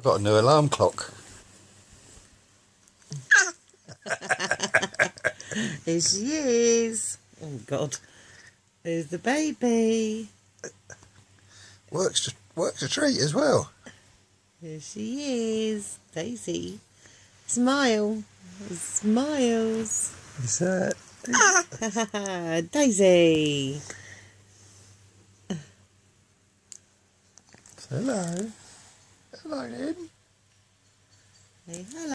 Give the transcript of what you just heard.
I've got a new alarm clock. Here she is. Oh God. There's the baby. Works a treat as well. Here she is. Daisy. Smile. Smiles. Is that Daisy. hello? Hello then. Hey, hello.